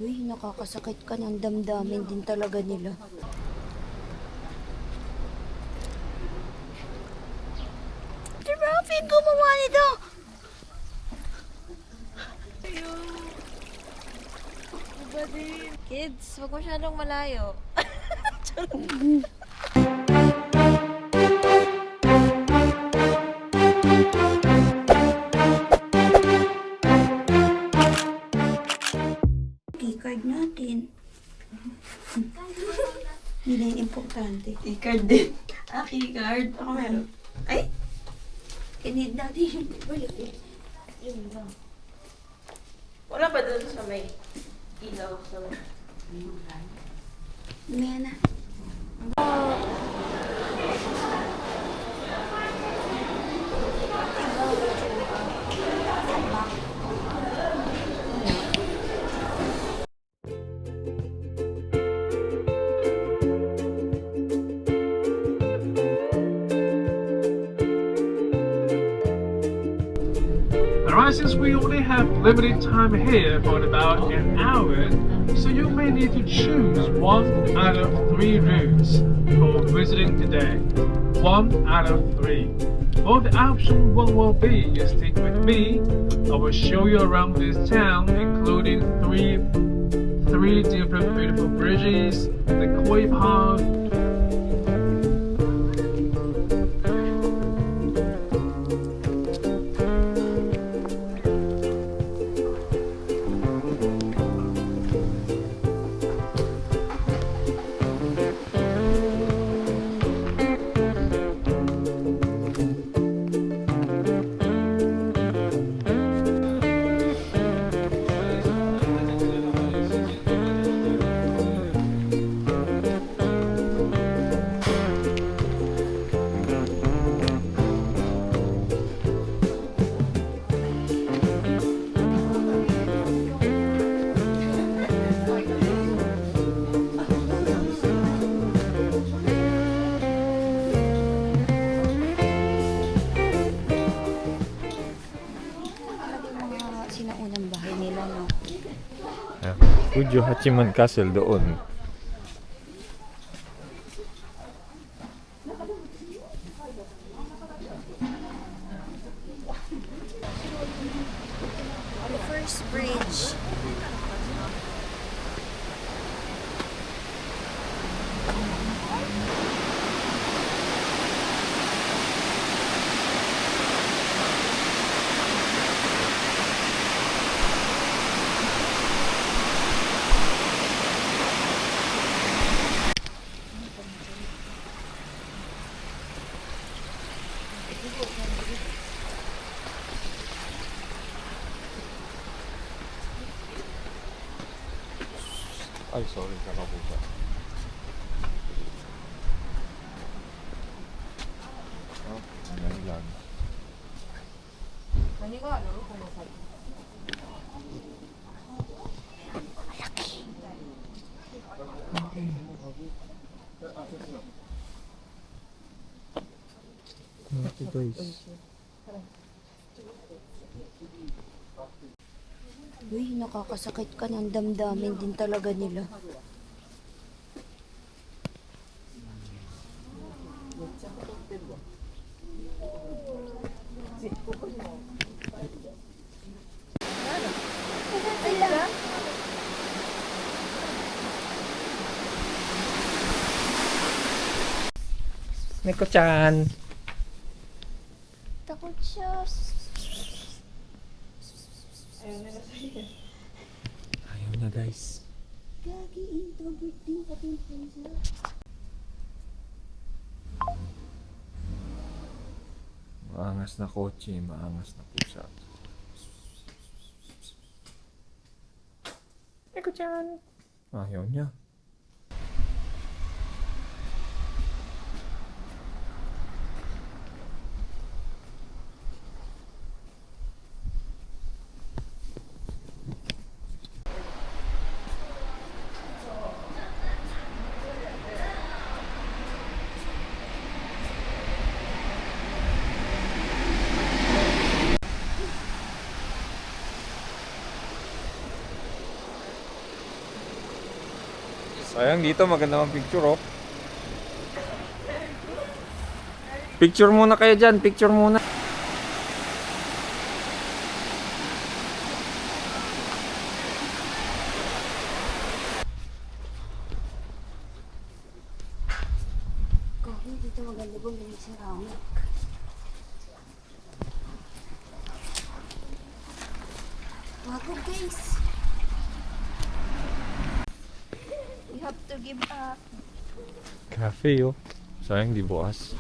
Uy, nakakasakit ka ng damdamin din talaga nila. Si Rafi, gumawa nito! Iba din. Kids, wag masyadong malayo. Keycard natin. Hindi na yung importante. Keycard din. Keycard. Ako meron. Ay! Kinid natin yung balik eh. Yun lang. Wala ba dun sa may ilaw sa May na. Alright, since we only have limited time here for about an hour, so you may need to choose one out of 3 routes for visiting today. 1 out of 3. Well, the option 1 will be you stick with me. I will show you around this town, including three different beautiful bridges, the Koi Park, Mga sinaunang bahay nila, no? Fujo Hachiman Castle doon. The first bridge. Ay, sorry, kakapusa. Oh, yan lang. Ito guys. Uy, nakakasakit ka ng damdamin din talaga nila. Neko-chan! Takot siya. Ayaw na guys. Gagi, introvert din pati yung friends niya. Maangas na kotse, maangas na pusa. Neko-chan! Ayaw niya. Sayang dito, maganda mang picture oh. Picture muna kayo dyan, picture muna. Kung dito maganda bumili sa Ramek. Wag guys. You have to give up. Cafe oh. Sayang di bukas.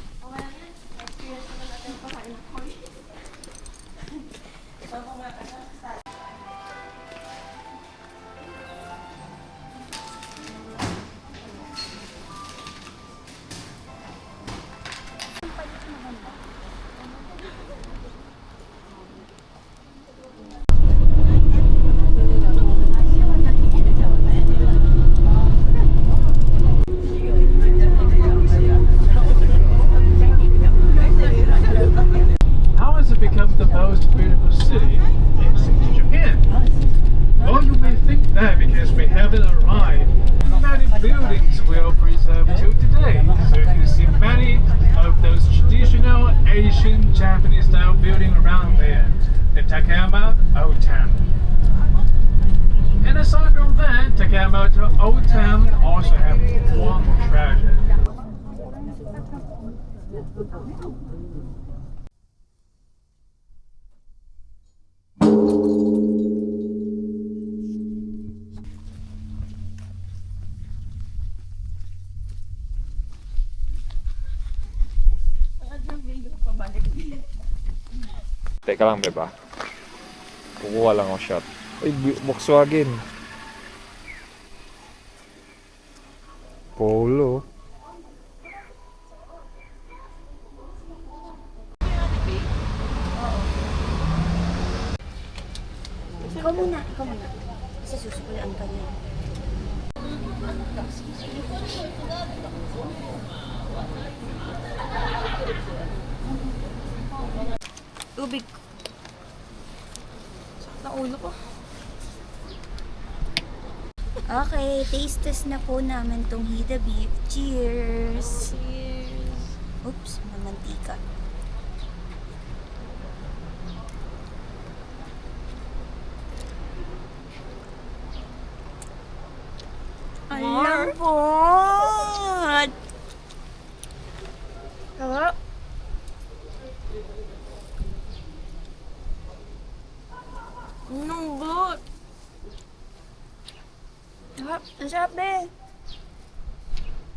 How has it become the most beautiful city in Japan? Well, you may think that because we haven't arrived. Many buildings will preserve till today, so you can see many of those traditional Asian Japanese style buildings around there. The Takayama Old Town. And aside from that, Takayama Old Town also have one treasure. Teka lang, beba. Kukuha lang ako shot. Ay, Volkswagen. Polo. Ikaw muna. Kasi susukulian ka niya. Tubig. Sakit na ulo ko. Okay, taste test na po namin tong Hida beef. Cheers! Cheers. Oops, mamantika. Alam po! Sarap. Lambot. Sarap, ang sarap eh.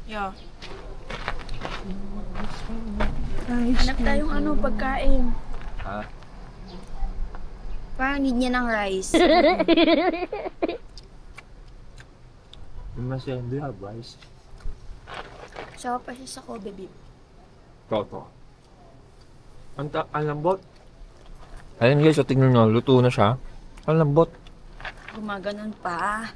Yeah. Hanap tayong pagkain. Ha? Parang need niya ng rice. Masyado have rice. Sarap pa siya sa Kobe beef. Toto. Ang lambot. Ayun guys, so tingnan nyo, luto na siya. Ang lambot. Gumaganon pa.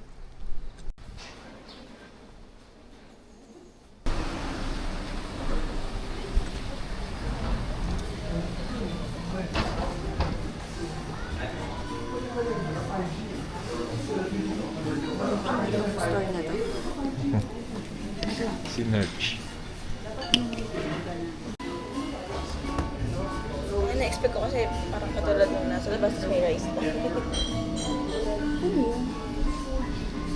Store na to. Sinerch. Na-expect ko kasi parang katulad nung nasa labas may rice na. Ano yun?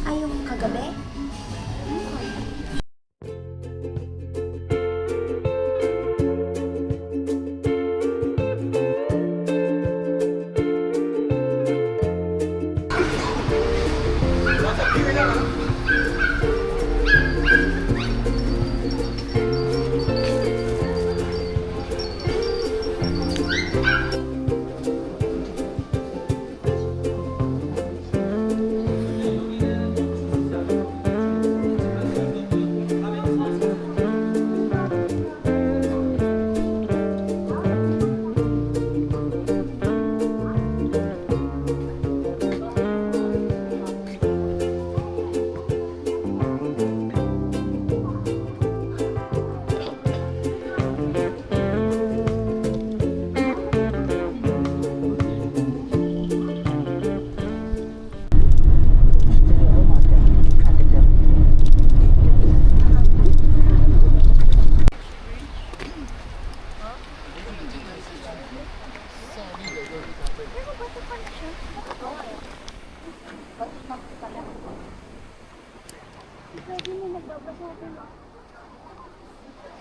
Ay, yung kagabi?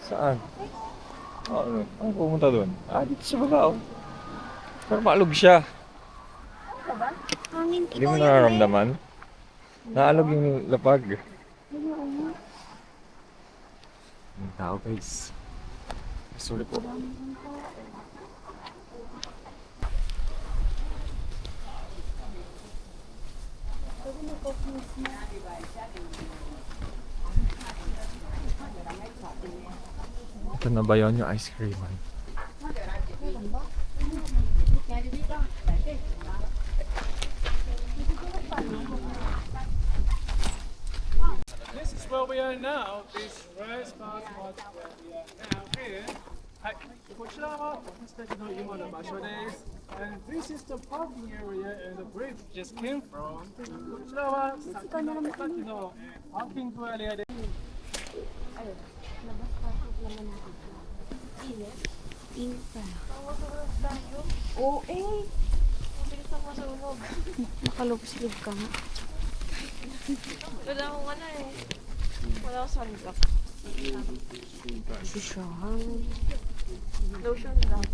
Saan? Ano? Ano pumunta doon? Ah, dito sa baba, oh. Pero maalog siya. Hangin. Hindi mo nararamdaman? Naalog yung lapag. Ang tao, guys. Sorry po. Ito na ba yun yung ice cream? This is where we are now. This very spot where we are now here. はい、こちらは私たちの今の場所です。And this is the parking area and the bridge just came from. こちらは先のパーキングエリアです。 Oo, eh. Mabilis ako masunog. Makalubos-lib ka nga. Wala akong ano eh. Wala akong sunblock. Susyahan. Lotion lang.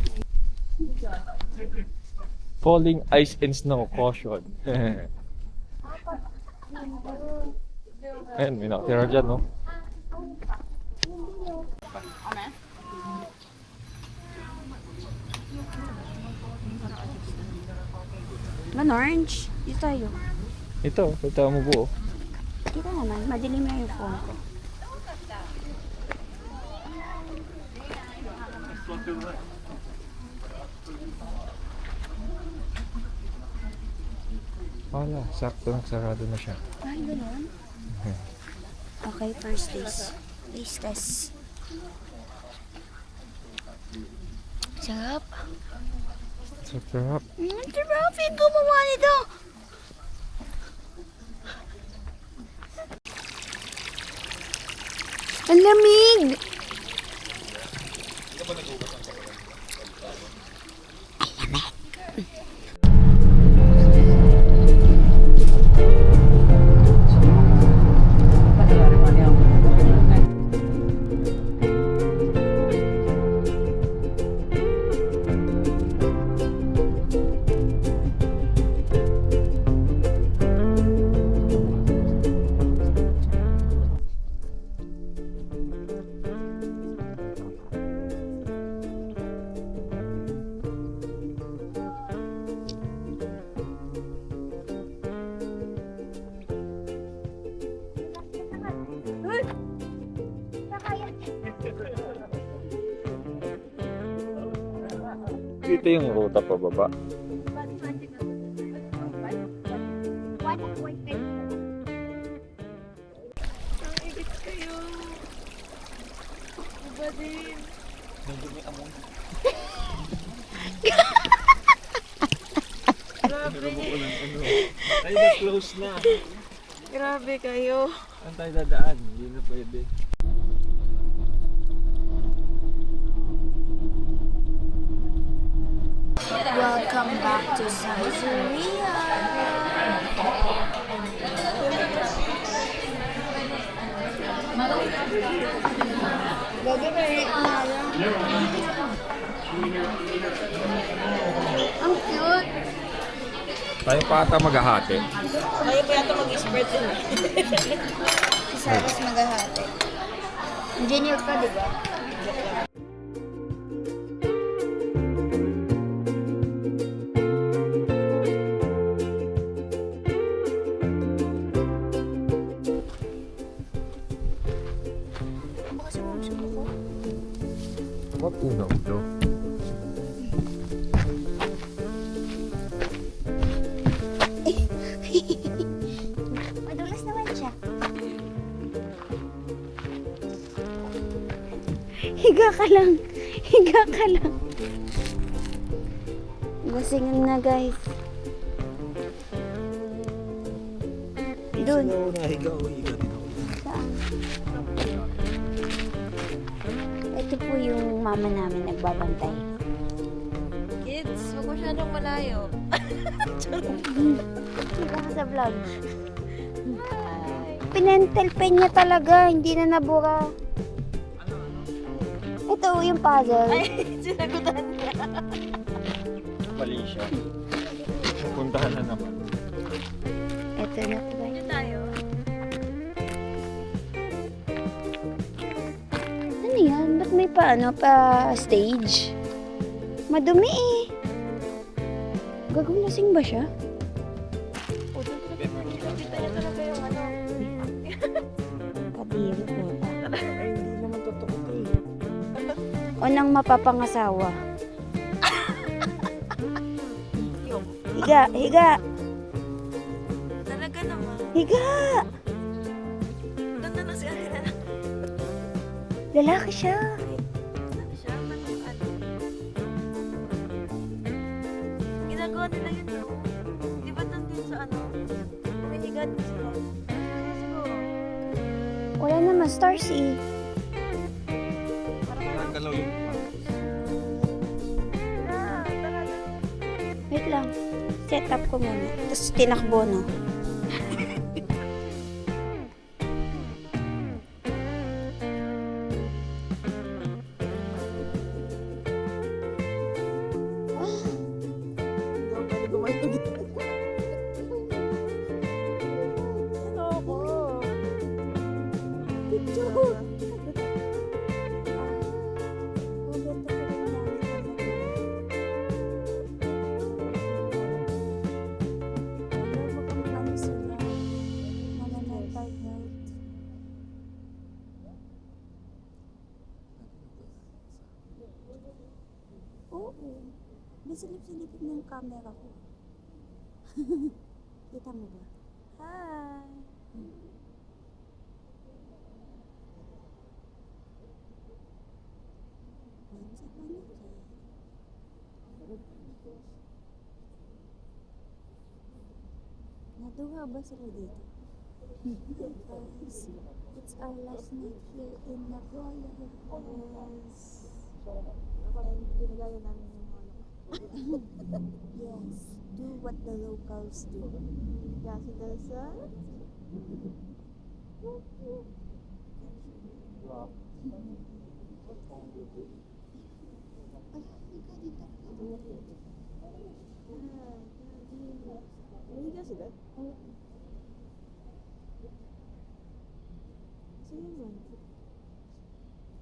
Falling ice and snow caution. Ayan, may nakatira dyan, no? Man, orange. Dito tayo. Ito, kita mo buo. Kita naman. Madilim na yung phone ko. Wala, sakto nagsarado na siya. Ay, gano'n? Okay, first taste. Taste test. Sarap. Sarap. Sarap yung gumawa nito. Ang lamig! Dito yung ruta pababa. Ang igit kayo. Iba din. Grabe. Ay, na-close na. Grabe kayo. Saan tayo dadaan? Hindi na pwede. Welcome back to Caesarea. Ang cute. Tayo pa ata maghahati. Kayo pa yata mag-spread din eh. Si Saras maghahati. Engineer ka, di ba? What uno? Ulo? Madulas naman siya. Higa ka lang. Higa ka lang. Lasingin na, guys. Doon. Saan? Ito po yung mama namin nagbabantay. Kids, huwag masyadong malayo. Higa ka sa vlog. Hi. Sinentel pen niya talaga, hindi na nabura. Ito yung puzzle. Ay, sinagutan niya. Mali siya. Puntahan na naman. Ito na po. Dito tayo. Ano yan? Ba't may pa stage? Madumi eh. Gagawin ba siya? O, dito niya talaga yung ano. Kadiri po. Ay, hindi naman totoo ito eh. O nang mapapangasawa. Higa, higa, Talaga naman. higa! Ganda na si Alina. Lalaki siya. Ano siya? Ano? Ginagawa nila yun no? Di ba nandun sa ano? Umihigan sila. Siguro. Wala naman, stars eh. Parang galaw yung Tara. Wait lang. Set up ko muna. Tapos tinakbo, no? Oo. Bisilip-silipin mo yung camera ko. Kita mo ba? Hi. Ayun sa camera. Naduha ba sila dito? Guys, it's our last night here in Nagoya. Ginagaya namin yung ano. Yes, do what the locals do. Kasi dahil sa... Umihiga sila? Saan naman?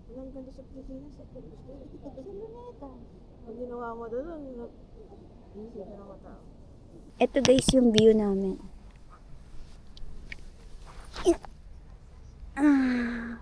Walang ganda sa Pilipinas. Sa Luneta. Ang ginawa mo doon, hindi ka naman tao. Ito guys yung view namin. Ah.